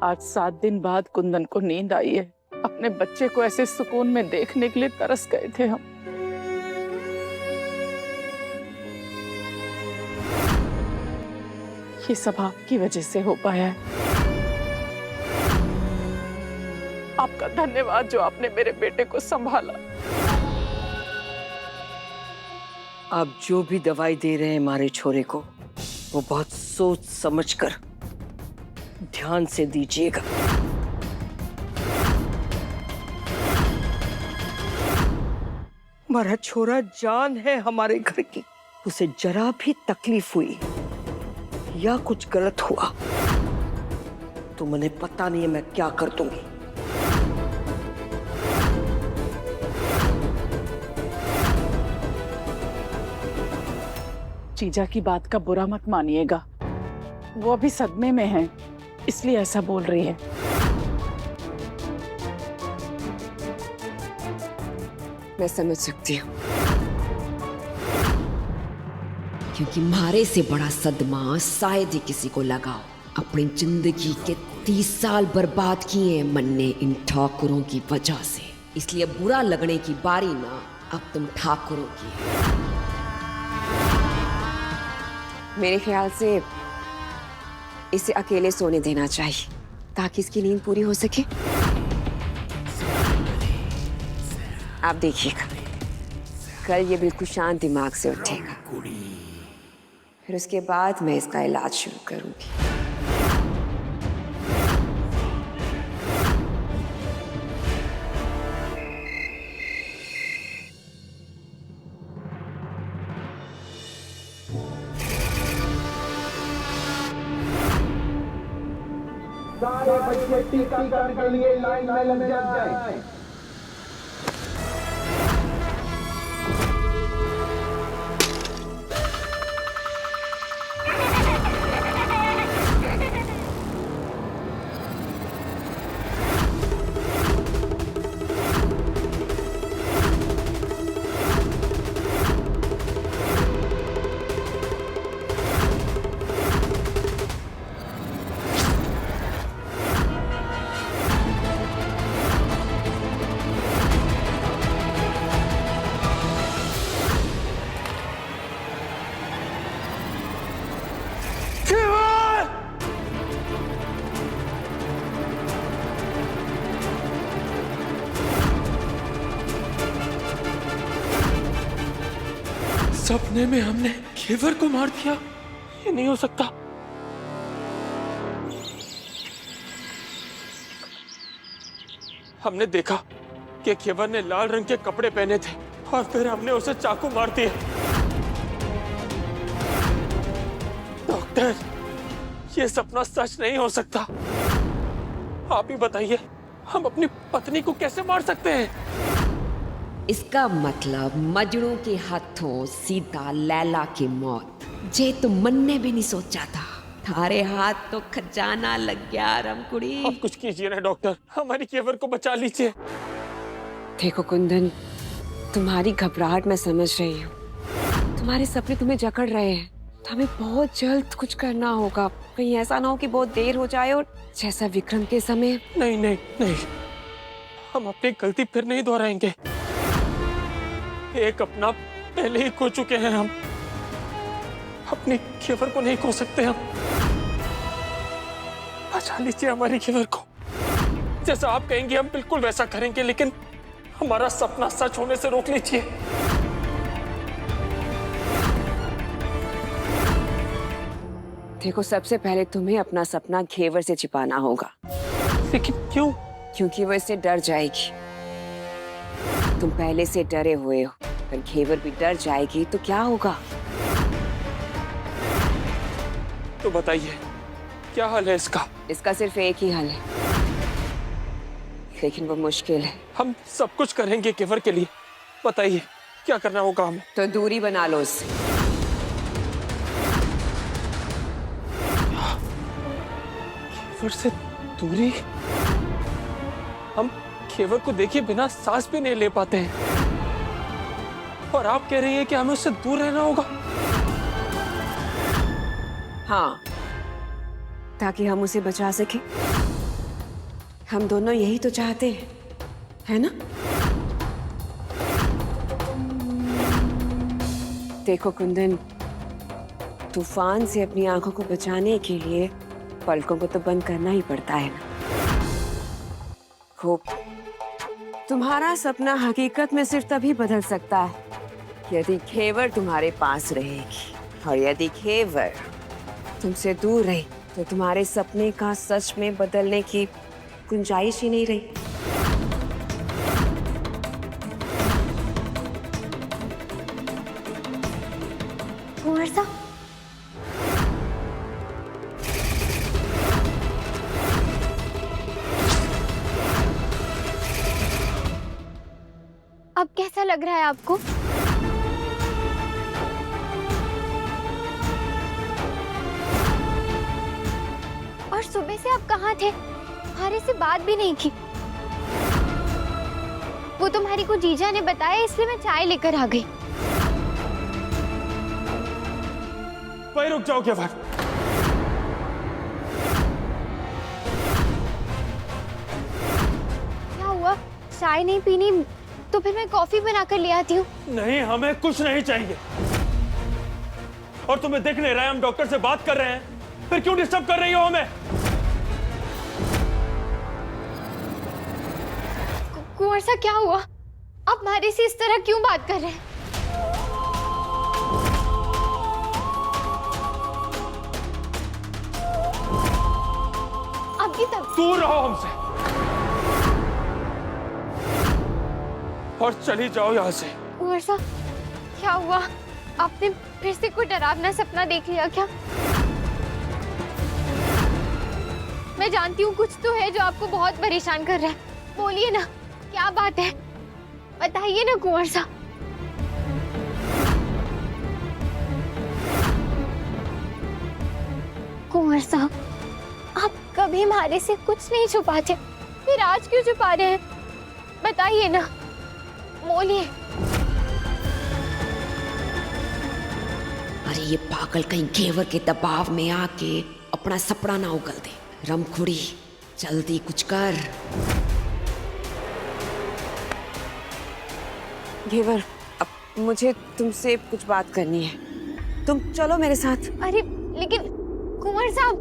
आज 7 दिन बाद कुंदन को नींद आई है। अपने बच्चे को ऐसे सुकून में देखने के लिए तरस गए थे हम। ये सब आपकी वजह से हो पाया है। आपका धन्यवाद जो आपने मेरे बेटे को संभाला। आप जो भी दवाई दे रहे हैं हमारे छोरे को, वो बहुत सोच समझकर ध्यान से दीजिएगा। हमारा छोरा जान है हमारे घर की। उसे जरा भी तकलीफ हुई या कुछ गलत हुआ तो मुझे पता नहीं है मैं क्या कर दूंगी। जीजा की बात का बुरा मत मानिएगा, वो अभी सदमे में है, इसलिए ऐसा बोल रही है। मैं समझ सकती हूँ, क्योंकि मारे से बड़ा सदमा शायद ही किसी को लगा। अपनी जिंदगी के 30 साल बर्बाद किए हैं मन ने इन ठाकुरों की वजह से, इसलिए बुरा लगने की बारी ना अब तुम ठाकुरों की है। मेरे ख्याल से इसे अकेले सोने देना चाहिए ताकि इसकी नींद पूरी हो सके। आप देखिएगा, कल ये बिल्कुल शांत दिमाग से उठेगा, फिर उसके बाद मैं इसका इलाज शुरू करूंगी। सारे बच्चे टीकाकरण के लिए लाइन में लग जाएं। सपने में हमने खेवर को मार दिया, ये नहीं हो सकता। हमने देखा कि खेवर ने लाल रंग के कपड़े पहने थे और फिर हमने उसे चाकू मार दिया। डॉक्टर, ये सपना सच नहीं हो सकता। आप ही बताइए, हम अपनी पत्नी को कैसे मार सकते हैं? इसका मतलब मजनू के हाथों सीता लैला की मौत, जे तो मन ने भी नहीं सोचा था। थारे हाथ तो खजाना लग गया रमकुड़ी। अब कुछ कीजिए ना डॉक्टर, हमारी केवर को बचा लीजिए। देखो कुंदन, तुम्हारी घबराहट मैं समझ रही हूँ, तुम्हारे सपने तुम्हें जकड़ रहे हैं, तो हमें बहुत जल्द कुछ करना होगा। कहीं ऐसा ना हो कि बहुत देर हो जाए और जैसा विक्रम के समय। नहीं नहीं नहीं, हम अपनी गलती फिर नहीं दोहराएंगे। एक अपना पहले ही खो चुके हैं हम, अपनी केवर को नहीं खो सकते हम। बचा लीजिए हमारी केवर को। जैसा आप कहेंगे हम बिल्कुल वैसा करेंगे, लेकिन हमारा सपना सच होने से रोक लीजिए। देखो, सबसे पहले तुम्हें अपना सपना घेवर से छिपाना होगा। लेकिन क्यों? क्योंकि वो इससे डर जाएगी। तुम पहले से डरे हुए हो, अगर घेवर भी डर जाएगी तो क्या होगा? तो बताइए, क्या हल है इसका? इसका सिर्फ एक ही हल है, लेकिन वो मुश्किल है। हम सब कुछ करेंगे केवर के लिए, बताइए क्या करना होगा हमें? तो दूरी बना लो उससे। केवर से दूरी? हम केवर को देखे बिना सांस भी नहीं ले पाते हैं, और आप कह रही हैं कि हमें उससे दूर रहना होगा? हाँ, ताकि हम उसे बचा सके। हम दोनों यही तो चाहते हैं, है ना? देखो कुंदन, तूफान से अपनी आंखों को बचाने के लिए पलकों को तो बंद करना ही पड़ता है ना। खूब, तुम्हारा सपना हकीकत में सिर्फ तभी बदल सकता है यदि घेवर तुम्हारे पास रहेगी, और यदि घेवर तुमसे दूर रही तो तुम्हारे सपने का सच में बदलने की गुंजाइश ही नहीं रही। कुंवर साहब, अब कैसा लग रहा है आपको? और सुबह से आप कहाँ थे? हमारे से बात भी नहीं की। वो तुम्हारी को जीजा ने बताया, इसलिए मैं चाय लेकर आ गई। भाई रुक जाओ घेवर। क्या हुआ? चाय नहीं पीनी तो फिर मैं कॉफी बनाकर ले आती हूँ। नहीं, हमें कुछ नहीं चाहिए। और तुम्हें दिख नहीं रहा है हम डॉक्टर से बात कर रहे हैं, फिर क्यों डिस्टर्ब कर रही हो हमें? कुंवर साहब, क्या हुआ? आप हमारे से इस तरह क्यों बात कर रहे हैं? आपकी तब दूर रहो हमसे और चली जाओ यहाँ से। कुंवर साहब, क्या हुआ? आपने फिर से कोई डरावना सपना देख लिया क्या? मैं जानती हूँ कुछ तो है जो आपको बहुत परेशान कर रहा है। बोलिए ना, क्या बात है? बताइए ना कुंवर साहब। कुंवर साहब, आप कभी हमारे से कुछ नहीं छुपाते, फिर आज क्यों छुपा रहे हैं? बताइए ना, बोलिए। अरे ये पागल कहीं घेवर के दबाव में आके अपना सपना ना उगल दे। रमखुड़ी, जल्दी कुछ कर। घेवर, अब मुझे तुमसे कुछ बात करनी है, तुम चलो मेरे साथ। अरे लेकिन कुंवर साहब,